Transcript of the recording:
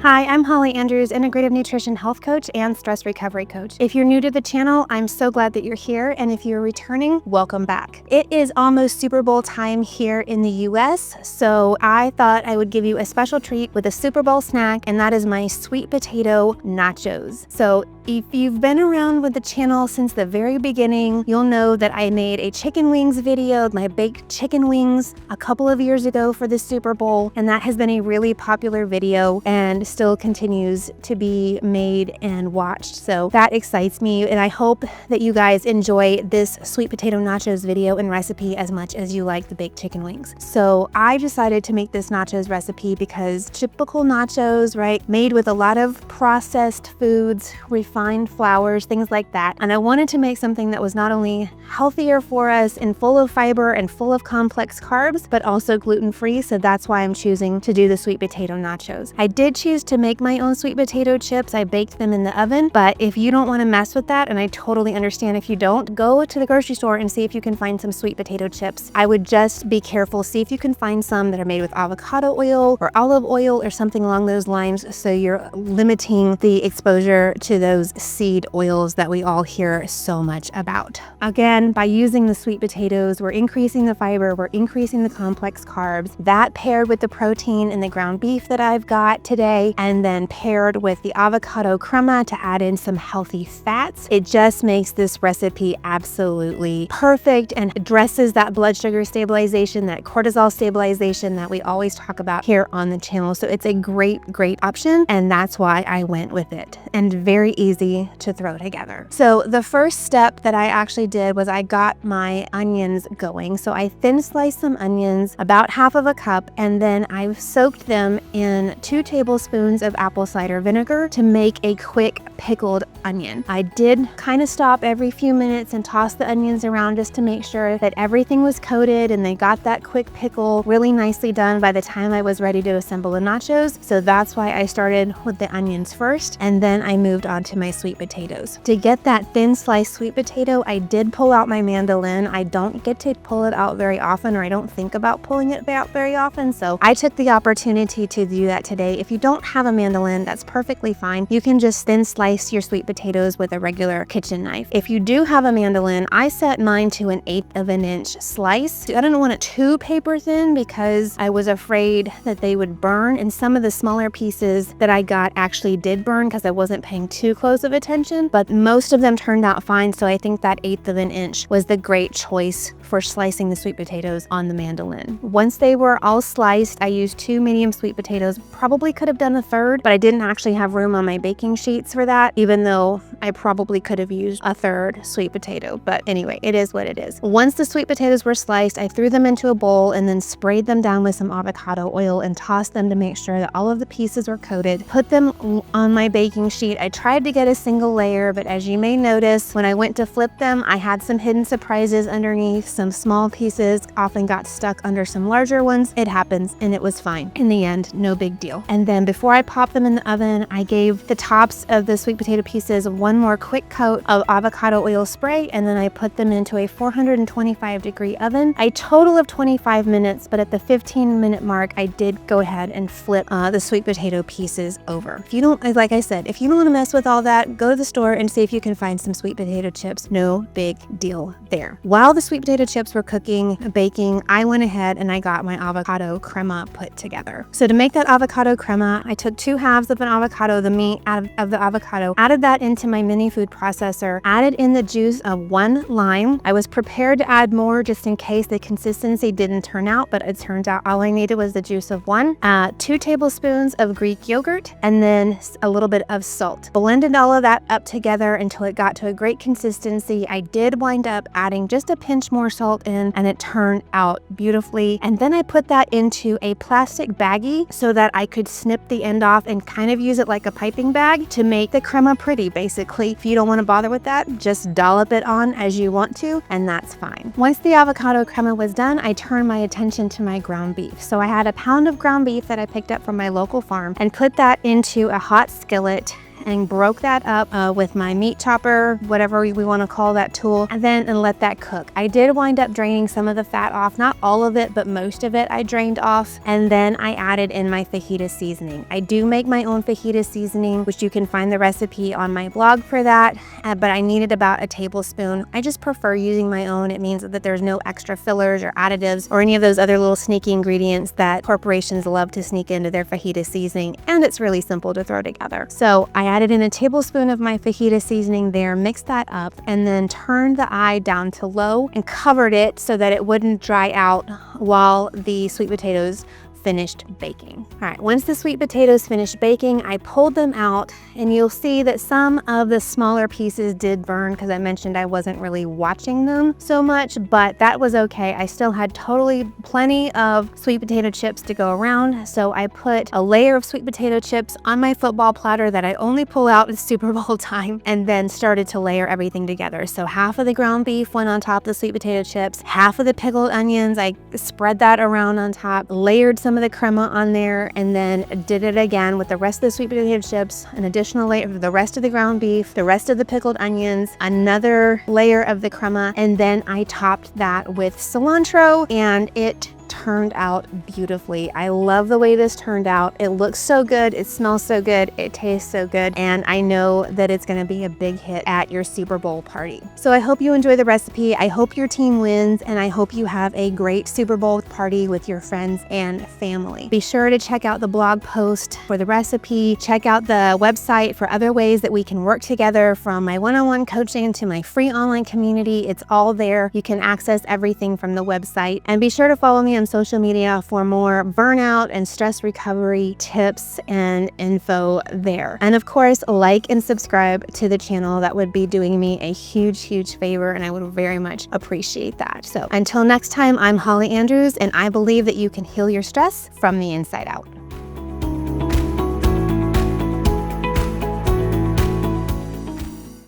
Hi, I'm Holly Andrews, Integrative Nutrition Health Coach and Stress Recovery Coach. If you're new to the channel, I'm so glad that you're here, and if you're returning, welcome back. It is almost Super Bowl time here in the US, so I thought I would give you a special treat with a Super Bowl snack, and that is my sweet potato nachos. So if you've been around with the channel since the very beginning, you'll know that I made a chicken wings video, my baked chicken wings, a couple of years ago for the Super Bowl, and that has been a really popular video and still continues to be made and watched. So that excites me, and I hope that you guys enjoy this sweet potato nachos video and recipe as much as you like the baked chicken wings. So I decided to make this nachos recipe because typical nachos, right, made with a lot of processed foods, refined flours, things like that. And I wanted to make something that was not only healthier for us and full of fiber and full of complex carbs, but also gluten-free. So that's why I'm choosing to do the sweet potato nachos. I did choose to make my own sweet potato chips. I baked them in the oven, but if you don't want to mess with that, and I totally understand if you don't, go to the grocery store and see if you can find some sweet potato chips. I would just be careful. See if you can find some that are made with avocado oil or olive oil or something along those lines, so you're limiting the exposure to those seed oils that we all hear so much about. Again, by using the sweet potatoes, we're increasing the fiber, we're increasing the complex carbs. That paired with the protein in the ground beef that I've got today, and then paired with the avocado crema to add in some healthy fats, it just makes this recipe absolutely perfect and addresses that blood sugar stabilization, that cortisol stabilization that we always talk about here on the channel. So it's a great option, and that's why I went with it, and very easy to throw together. So the first step that I actually did was I got my onions going. So I thin sliced some onions, about half of a cup, and then I've soaked them in 2 tablespoons of apple cider vinegar to make a quick pickled onion. I did kind of stop every few minutes and toss the onions around just to make sure that everything was coated and they got that quick pickle really nicely done by the time I was ready to assemble the nachos. So that's why I started with the onions first, and then I moved on to my sweet potatoes. To get that thin sliced sweet potato, I did pull out my mandolin. I don't get to pull it out very often, or I don't think about pulling it out very often, so I took the opportunity to do that today. If you don't have a mandolin, that's perfectly fine. You can just thin slice your sweet potatoes with a regular kitchen knife. If you do have a mandolin, I set mine to 1/8 of an inch slice. I didn't want it too paper thin because I was afraid that they would burn, and some of the smaller pieces that I got actually did burn because I wasn't paying too close of attention, but most of them turned out fine. So I think that 1/8 of an inch was the great choice for slicing the sweet potatoes on the mandolin. Once they were all sliced, I used 2 medium sweet potatoes. Probably could have done a third, but I didn't actually have room on my baking sheets for that, even though I probably could have used a third sweet potato. But anyway, it is what it is. Once the sweet potatoes were sliced, I threw them into a bowl and then sprayed them down with some avocado oil and tossed them to make sure that all of the pieces were coated. Put them on my baking sheet. I tried to get a single layer, but as you may notice, when I went to flip them, I had some hidden surprises underneath. Some small pieces often got stuck under some larger ones. It happens, and it was fine. In the end, no big deal. And then before I popped them in the oven, I gave the tops of the sweet potato pieces one more quick coat of avocado oil spray, and then I put them into a 425-degree oven, a total of 25 minutes, but at the 15-minute mark, I did go ahead and flip the sweet potato pieces over. If you don't, like I said, if you don't want to mess with all that, go to the store and see if you can find some sweet potato chips. No big deal there. While the sweet potato chips were cooking, baking, I went ahead and I got my avocado crema put together. So to make that avocado crema, I took 2 halves of an avocado, the meat out of the avocado, added that into my mini food processor, added in the juice of 1 lime. I was prepared to add more just in case the consistency didn't turn out, but it turned out all I needed was the juice of 1. 2 tablespoons of Greek yogurt, and then a little bit of salt. Blended all of that up together until it got to a great consistency. I did wind up adding just a pinch more salt in, and it turned out beautifully. And then I put that into a plastic baggie so that I could snip the end off and kind of use it like a piping bag to make the crema pretty, basically. If you don't want to bother with that, just dollop it on as you want to, and that's fine. Once the avocado crema was done, I turned my attention to my ground beef. So I had a pound of ground beef that I picked up from my local farm and put that into a hot skillet and broke that up with my meat chopper, whatever we want to call that tool, and then let that cook. I did wind up draining some of the fat off, not all of it, but most of it I drained off, and then I added in my fajita seasoning. I do make my own fajita seasoning, which you can find the recipe on my blog for that, but I needed about a tablespoon. I just prefer using my own. It means that there's no extra fillers or additives or any of those other little sneaky ingredients that corporations love to sneak into their fajita seasoning, and it's really simple to throw together. So I added in a tablespoon of my fajita seasoning there, mixed that up, and then turned the eye down to low and covered it so that it wouldn't dry out while the sweet potatoes finished baking. All right, once the sweet potatoes finished baking, I pulled them out, and you'll see that some of the smaller pieces did burn because I mentioned I wasn't really watching them so much, but that was okay. I still had totally plenty of sweet potato chips to go around, so I put a layer of sweet potato chips on my football platter that I only pull out at Super Bowl time, and then started to layer everything together. So half of the ground beef went on top of the sweet potato chips, half of the pickled onions, I spread that around on top, layered some of the crema on there, and then did it again with the rest of the sweet potato chips, an additional layer of the rest of the ground beef, the rest of the pickled onions, another layer of the crema, and then I topped that with cilantro, and it turned out beautifully. I love the way this turned out. It looks so good, it smells so good, it tastes so good, and I know that it's gonna be a big hit at your Super Bowl party. So I hope you enjoy the recipe, I hope your team wins, and I hope you have a great Super Bowl party with your friends and family. Be sure to check out the blog post for the recipe, check out the website for other ways that we can work together, from my one-on-one coaching to my free online community. It's all there. You can access everything from the website, and be sure to follow me on social media for more burnout and stress recovery tips and info there. And of course, like and subscribe to the channel. That would be doing me a huge favor, and I would very much appreciate that. So until next time, I'm Holly Andrews, and I believe that you can heal your stress from the inside out.